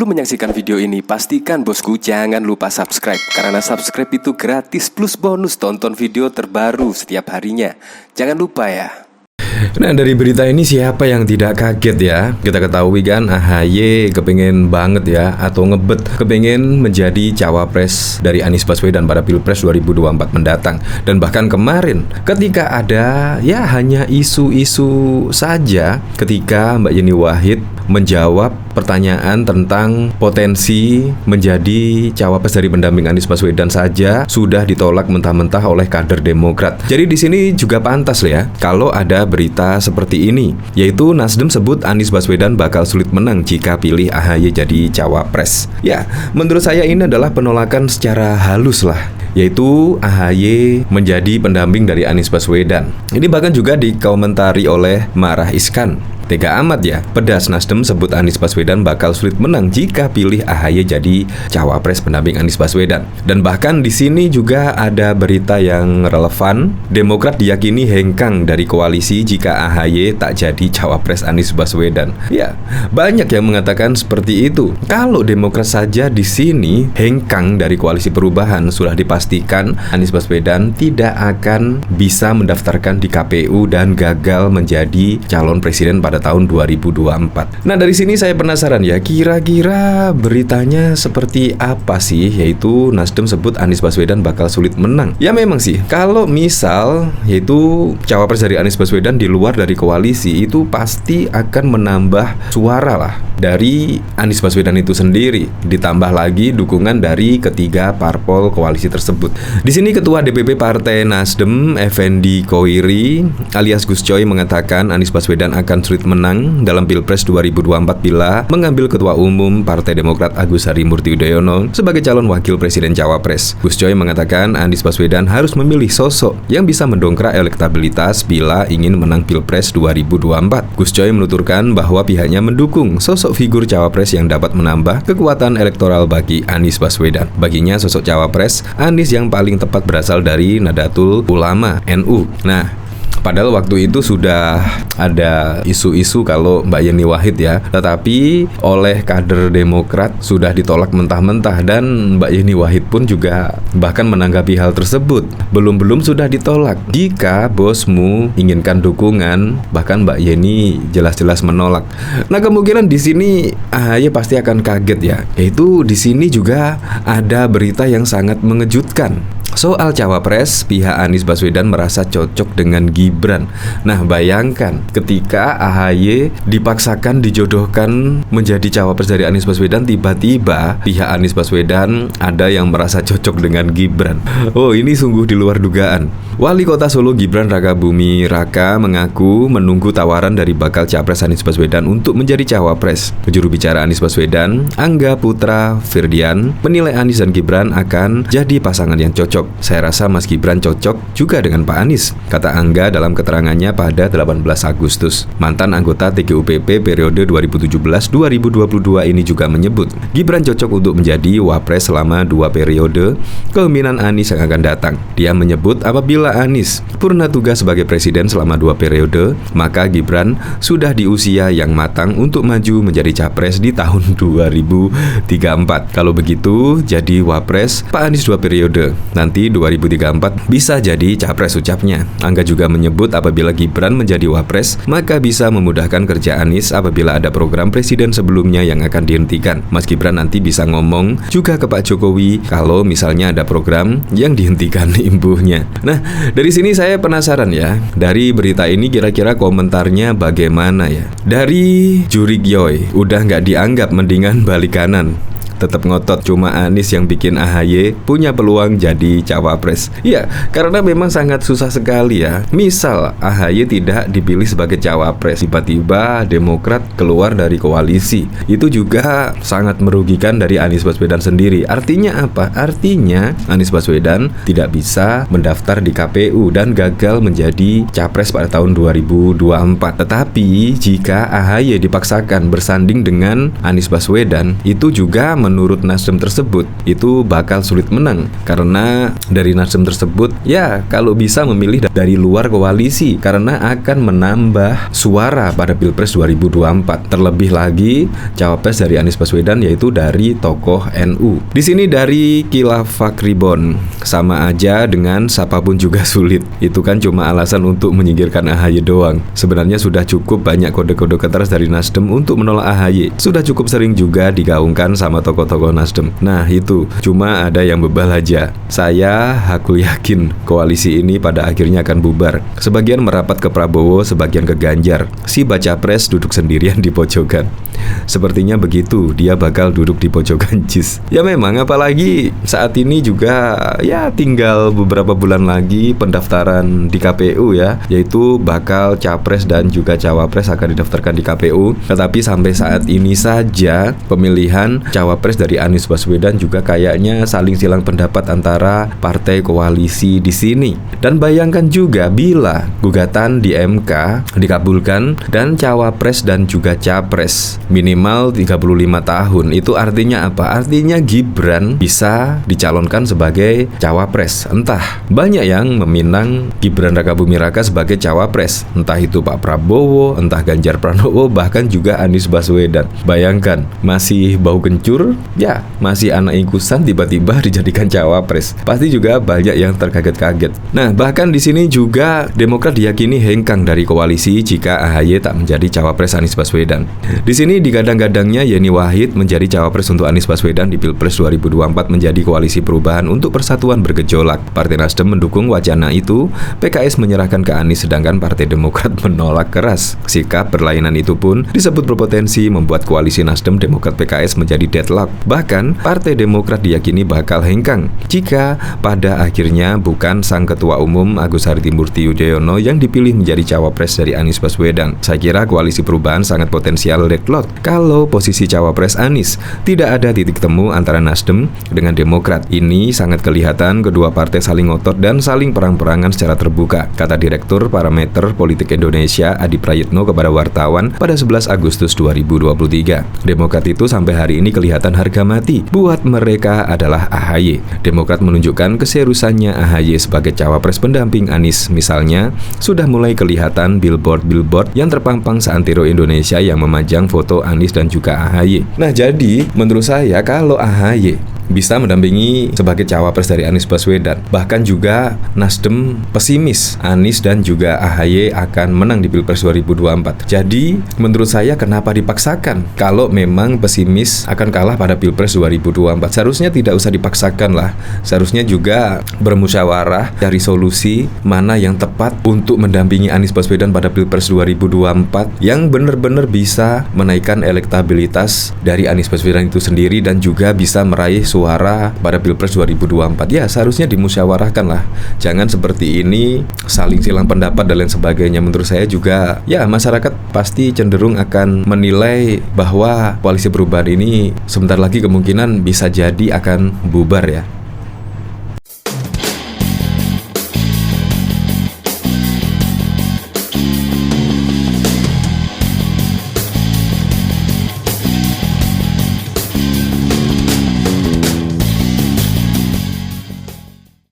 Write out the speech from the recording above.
Sebelum menyaksikan video ini, pastikan bosku jangan lupa subscribe. Karena subscribe itu gratis plus bonus tonton video terbaru setiap harinya. Jangan lupa ya. Nah, dari berita ini siapa yang tidak kaget ya? Kita ketahui kan AHY kepengen banget ya, atau ngebet kepengen menjadi cawapres dari Anies Baswedan pada Pilpres 2024 mendatang. Dan bahkan kemarin ketika ada ya hanya isu-isu saja ketika Mbak Yeni Wahid menjawab pertanyaan tentang potensi menjadi cawapres dari pendamping Anies Baswedan saja sudah ditolak mentah-mentah oleh kader Demokrat. Jadi di sini juga pantas ya kalau ada berita seperti ini, yaitu Nasdem sebut Anies Baswedan bakal sulit menang jika pilih AHY jadi cawapres. Ya, menurut saya ini adalah penolakan secara halus lah, yaitu AHY menjadi pendamping dari Anies Baswedan. Ini bahkan juga dikomentari oleh Marah Iskan. Tega amat ya, pedas Nasdem sebut Anies Baswedan bakal sulit menang jika pilih AHY jadi cawapres pendamping Anies Baswedan. Dan bahkan di sini juga ada berita yang relevan. Demokrat diyakini hengkang dari koalisi jika AHY tak jadi cawapres Anies Baswedan. Ya, banyak yang mengatakan seperti itu. Kalau Demokrat saja di sini hengkang dari koalisi perubahan, sudah dipastikan Anies Baswedan tidak akan bisa mendaftarkan di KPU dan gagal menjadi calon presiden pada tahun 2024. Nah, dari sini saya penasaran ya, kira-kira beritanya seperti apa sih? Yaitu Nasdem sebut Anies Baswedan bakal sulit menang. Ya memang sih, kalau misal yaitu cawapres dari Anies Baswedan di luar dari koalisi, itu pasti akan menambah suara lah dari Anies Baswedan itu sendiri, ditambah lagi dukungan dari ketiga parpol koalisi tersebut. Di sini Ketua DPP Partai Nasdem Effendi Koiri alias Gus Coy mengatakan Anies Baswedan akan sulit menang dalam Pilpres 2024 bila mengambil Ketua Umum Partai Demokrat Agus Harimurti Yudhoyono sebagai calon wakil presiden cawapres. Gus Coy mengatakan Anies Baswedan harus memilih sosok yang bisa mendongkrak elektabilitas bila ingin menang Pilpres 2024. Gus Coy menuturkan bahwa pihaknya mendukung sosok figur cawapres yang dapat menambah kekuatan elektoral bagi Anies Baswedan. Baginya sosok cawapres Anies yang paling tepat berasal dari Nadatul Ulama NU. Nah, padahal waktu itu sudah ada isu-isu kalau Mbak Yeni Wahid ya, tetapi oleh kader Demokrat sudah ditolak mentah-mentah. Dan Mbak Yeni Wahid pun juga bahkan menanggapi hal tersebut. Belum-belum sudah ditolak. Jika bosmu inginkan dukungan, bahkan Mbak Yeni jelas-jelas menolak. Nah, kemungkinan di sini AHY pasti akan kaget ya. Yaitu di sini juga ada berita yang sangat mengejutkan. Soal cawapres, pihak Anies Baswedan merasa cocok dengan Gibran. Nah, bayangkan ketika AHY dipaksakan dijodohkan menjadi cawapres dari Anies Baswedan, tiba-tiba pihak Anies Baswedan ada yang merasa cocok dengan Gibran. Oh, ini sungguh di luar dugaan. Wali Kota Solo Gibran Rakabumi Raka mengaku menunggu tawaran dari bakal capres Anies Baswedan untuk menjadi cawapres. Juru bicara Anies Baswedan, Angga Putra Firdian, menilai Anies dan Gibran akan jadi pasangan yang cocok. Saya rasa Mas Gibran cocok juga dengan Pak Anies, kata Angga dalam keterangannya pada 18 Agustus. Mantan anggota TGUPP periode 2017-2022 ini juga menyebut Gibran cocok untuk menjadi wapres selama 2 periode kepemimpinan Anies yang akan datang. Dia menyebut apabila Anies purna tugas sebagai presiden selama 2 periode, maka Gibran sudah di usia yang matang untuk maju menjadi capres di tahun 2034. Kalau begitu, jadi wapres Pak Anies 2 periode. Nanti 2034 bisa jadi capres, ucapnya. Angga juga menyebut apabila Gibran menjadi wapres, maka bisa memudahkan kerja Anies apabila ada program presiden sebelumnya yang akan dihentikan. Mas Gibran nanti bisa ngomong juga ke Pak Jokowi kalau misalnya ada program yang dihentikan imbuhnya. Nah, dari sini saya penasaran ya, dari berita ini kira-kira komentarnya bagaimana ya? Dari Jurik Yoy, udah nggak dianggap, mendingan balik kanan. Tetap ngotot, cuma Anies yang bikin AHY punya peluang jadi cawapres. Ya, karena memang sangat susah sekali ya. Misal AHY tidak dipilih sebagai cawapres, tiba-tiba Demokrat keluar dari koalisi, itu juga sangat merugikan dari Anies Baswedan sendiri. Artinya apa? Artinya Anies Baswedan tidak bisa mendaftar di KPU dan gagal menjadi capres pada tahun 2024. Tetapi jika AHY dipaksakan bersanding dengan Anies Baswedan, itu juga menurut Nasdem tersebut itu bakal sulit menang, karena dari Nasdem tersebut ya kalau bisa memilih dari luar koalisi karena akan menambah suara pada Pilpres 2024. Terlebih lagi cawapres dari Anies Baswedan yaitu dari tokoh NU. Di sini dari Khilafah Ribon, sama aja dengan siapapun juga sulit. Itu kan cuma alasan untuk menyingkirkan AHY doang. Sebenarnya sudah cukup banyak kode-kode keras dari Nasdem untuk menolak AHY. Sudah cukup sering juga digaungkan sama tokoh-tokoh Nasdem. Nah itu, cuma ada yang bebal aja. Saya aku yakin koalisi ini pada akhirnya akan bubar. Sebagian merapat ke Prabowo, sebagian ke Ganjar. Si baca pres duduk sendirian di pojokan. Sepertinya begitu, dia bakal duduk di pojokan JIS. Ya memang, apalagi saat ini juga ya tinggal beberapa bulan lagi pendaftaran di KPU ya, yaitu bakal capres dan juga cawapres akan didaftarkan di KPU. Tetapi sampai saat ini saja pemilihan cawapres dari Anies Baswedan juga kayaknya saling silang pendapat antara partai koalisi di sini. Dan bayangkan juga bila gugatan di MK dikabulkan dan cawapres dan juga capres minimal 35 tahun, itu artinya apa? Artinya Gibran bisa dicalonkan sebagai cawapres. Entah, banyak yang meminang Gibran Rakabuming Raka sebagai cawapres, entah itu Pak Prabowo, entah Ganjar Pranowo, bahkan juga Anies Baswedan. Bayangkan, masih bau kencur, ya masih anak ingkusan tiba-tiba dijadikan cawapres. Pasti juga banyak yang terkaget-kaget. Nah, bahkan di sini juga Demokrat diyakini hengkang dari koalisi jika AHY tak menjadi cawapres Anies Baswedan. Di sini digadang-gadangnya Yeni Wahid menjadi cawapres untuk Anies Baswedan di Pilpres 2024 menjadi koalisi perubahan untuk persatuan bergejolak. Partai Nasdem mendukung wacana itu, PKS menyerahkan ke Anies sedangkan Partai Demokrat menolak keras. Sikap berlainan itu pun disebut berpotensi membuat koalisi Nasdem, Demokrat, PKS menjadi deadlock. Bahkan Partai Demokrat diyakini bakal hengkang jika pada akhirnya bukan sang Ketua Umum Agus Harimurti Yudhoyono yang dipilih menjadi cawapres dari Anies Baswedan. Saya kira koalisi perubahan sangat potensial deadlock kalau posisi cawapres Anies. Tidak ada titik temu antara Nasdem dengan Demokrat. Ini sangat kelihatan kedua partai saling ngotot dan saling perang-perangan secara terbuka, kata Direktur Parameter Politik Indonesia Adi Prayitno kepada wartawan pada 11 Agustus 2023. Demokrat itu sampai hari ini kelihatan harga mati. Buat mereka adalah AHY. Demokrat menunjukkan keseriusannya AHY sebagai cawapres pendamping Anies. Misalnya, sudah mulai kelihatan billboard yang terpampang seantero Indonesia yang memajang foto Anies dan juga AHY. Nah, jadi menurut saya kalau AHY bisa mendampingi sebagai cawapres dari Anies Baswedan. Bahkan juga Nasdem pesimis Anies dan juga AHY akan menang di Pilpres 2024. Jadi menurut saya kenapa dipaksakan? Kalau memang pesimis akan kalah pada Pilpres 2024, seharusnya tidak usah dipaksakan lah. Seharusnya juga bermusyawarah cari solusi mana yang tepat untuk mendampingi Anies Baswedan pada Pilpres 2024 yang benar-benar bisa menaikkan elektabilitas dari Anies Baswedan itu sendiri dan juga bisa meraih suara pada Pilpres 2024. Ya seharusnya dimusyawarahkan lah. Jangan seperti ini saling silang pendapat dan lain sebagainya. Menurut saya juga ya masyarakat pasti cenderung akan menilai bahwa koalisi perubahan ini sebentar lagi kemungkinan bisa jadi akan bubar ya.